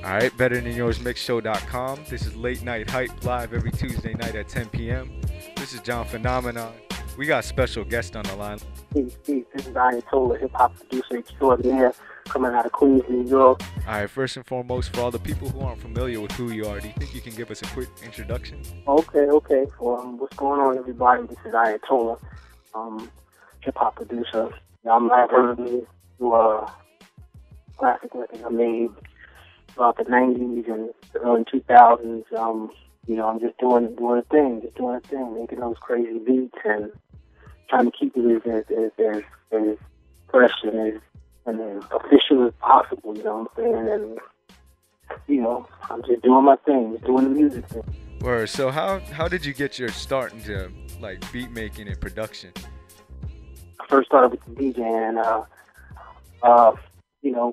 Alright, betterthanyours.mixshow.com. This is Late Night Hype, live every Tuesday night at 10 p.m. This is Jon Phenomenon. We got special guest on the line. Peace, peace. This is Ayatollah, hip-hop producer extraordinaire, coming out of Queens, New York. Alright, first and foremost, for all the people who aren't familiar with who you are, do you think you can give us a quick introduction? Okay. What's going on, everybody? This is Ayatollah, hip-hop producer. I'm not really do classic records I made throughout the 90s and the early 2000s. I'm just doing a thing, making those crazy beats and trying to keep it as fresh and as official as possible, you know what I'm saying? And, I'm just doing my thing, just doing the music thing. Word. So how did you get your start into, like, beat making and production? I first started with the DJ and,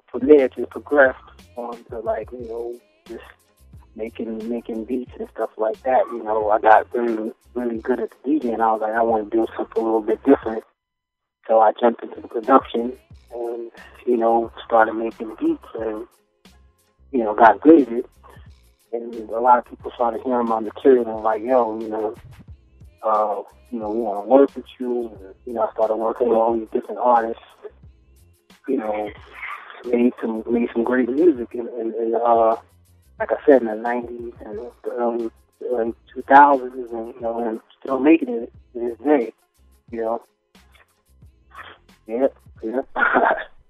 from there to progressed on to, like, just making beats and stuff like that. I got really, really good at the DJ, and I was like, I want to do something a little bit different. So I jumped into the production and, started making beats and, got good at it. And a lot of people started hearing my material and like, yo, we want to work with you. And, I started working with all these different artists, made some great music. And like I said, in the 90s and the early 2000s, and still making it to this day, Yeah.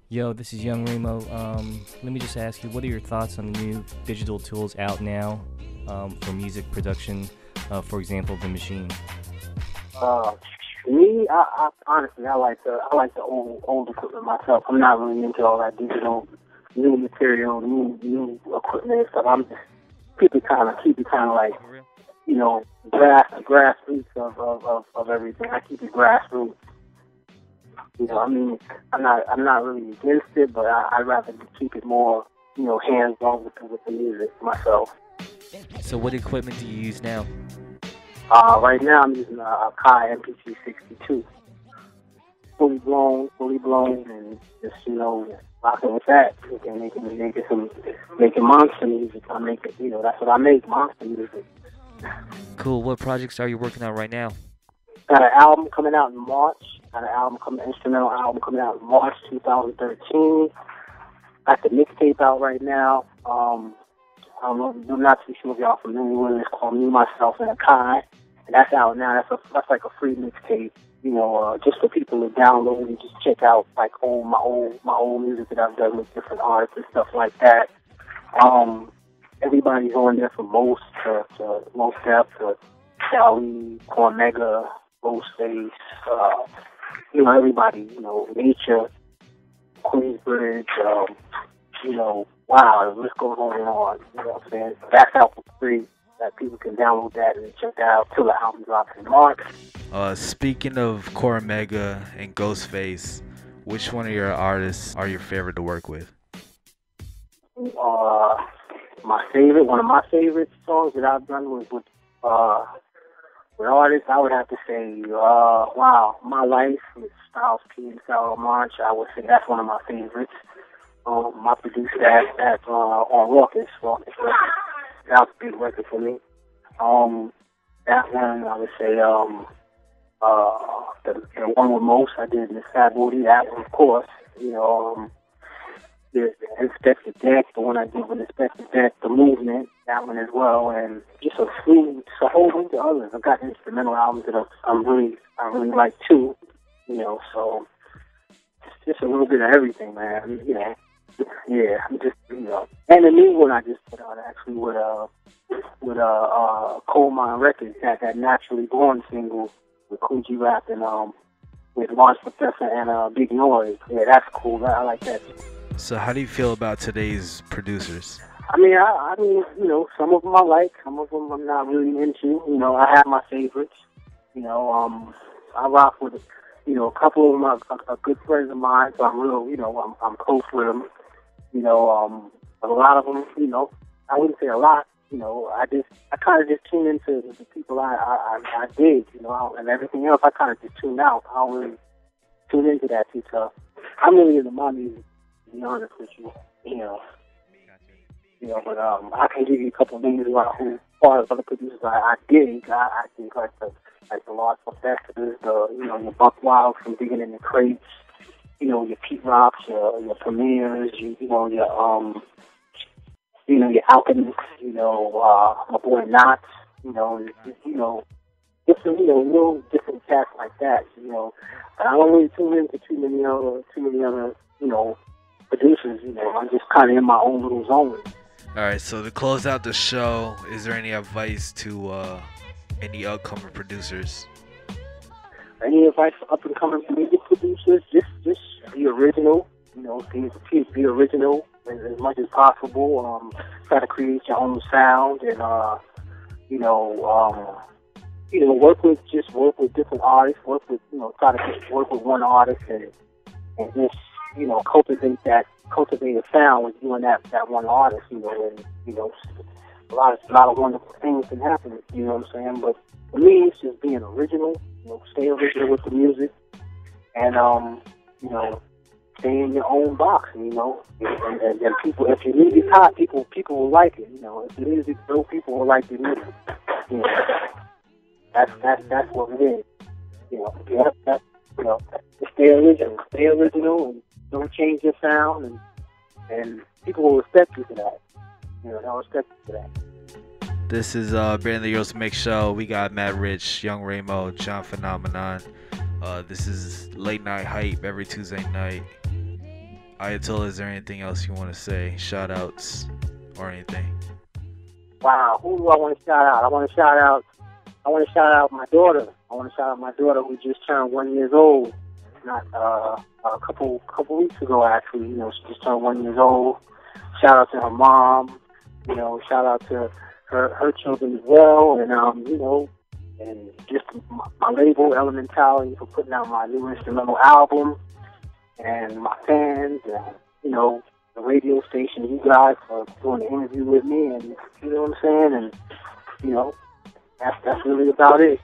Yo, this is Young Remo. Let me just ask you, what are your thoughts on the new digital tools out now for music production? For example, The Machine. Me, I honestly, I like the old equipment myself. I'm not really into all that digital, new material, new equipment and stuff. I'm just keep it kind of like, grassroots of everything. I keep it grassroots. I'm not really against it, but I'd rather keep it more, hands-on with the music myself. So what equipment do you use now? Right now I'm using a Kai MPC 62. Fully blown, and just, rocking with that. And making monster music. That's what I make, monster music. Cool. What projects are you working on right now? Got an album coming out in March. Instrumental album coming out in March 2013. Got the mixtape out right now. I'm not too sure if y'all familiar with it. It's called Me, Myself, and a Kai. And that's out now. That's like a free mixtape, just for people to download and just check out like my old music that I've done with different artists and stuff like that. Everybody's on there from Mos Def to Talib, Cormega, Ghostface, everybody, Nature, Queensbridge, wow, the list goes on and on, you know what I'm saying? That's out for free, that people can download that and check that out till the album drops in March. Speaking of Cormega and Ghostface, which one of your artists are your favorite to work with? One of my favorite songs that I've done was with artists, I would have to say, My Life with Styles P and Sarah March. I would say that's one of my favorites. I produced that on Raucous. That was a big record for me. That one, I would say, the one with Mos, I did Miss Fat Booty. That one, of course. The Inspectah Deck, the one I did with Inspectah Deck, The Movement, that one as well, and just a whole bunch of others. I've got instrumental albums that I really like too, so just a little bit of everything, man. Yeah, I'm just, and the new one I just put out actually with Coal Mine Records, that Naturally Born single with Coogee Rap and with Mos Def and Big Noise. Yeah, that's cool. I like that. So how do you feel about today's producers? I mean, some of them I like, some of them I'm not really into. I have my favorites. I rock with, a couple of them are good friends of mine, so I'm real, I'm close with them. But a lot of them, I wouldn't say a lot. I kind of just tune into the people I dig, and everything else I kind of just tune out. I don't really tune into that too tough. I'm really into my music, to be honest with you. But I can give you a couple of names about who, as far as other producers I dig. I think like the Mos Def, your Buck Wild from Digging in the Crates, your Pete Rocks, your Premiers, your Alchemists, my boy Knots, different, little different cats like that, But I don't really tune into too many other, producers, I'm just kind of in my own little zone. All right, so to close out the show, is there any advice to any upcoming producers? Any advice for up-and-coming music producers? Just be original, be original as much as possible. Try to create your own sound and, work with different artists. Try to just work with one artist and just, cultivate a sound with you and that one artist, and a lot of wonderful things can happen, you know what I'm saying? But for me, it's just being original, stay original with the music, and stay in your own box, and people, if your music's hot, people will like it, if the music's dope, people will like the music, that's what it is, just stay original, and don't change your sound, and people will respect you for that. They'll respect you for that. This is Brandon the Girls Mix Show. We got Matt Rich, Young Ramo, Jon Phenomenon. This is Late Nite Hype every Tuesday night. Ayatollah, is there anything else you want to say? Shout outs or anything? Wow, who do I want to shout out? I want to shout out my daughter. Who just turned 1 year old. Not a couple weeks ago, actually. She just turned 1 year old. Shout out to her mom. Shout out to her children as well, and and just my label Elementality for putting out my new instrumental album, and my fans, and the radio station, you guys for doing the interview with me, and you know what I'm saying, and that's really about it.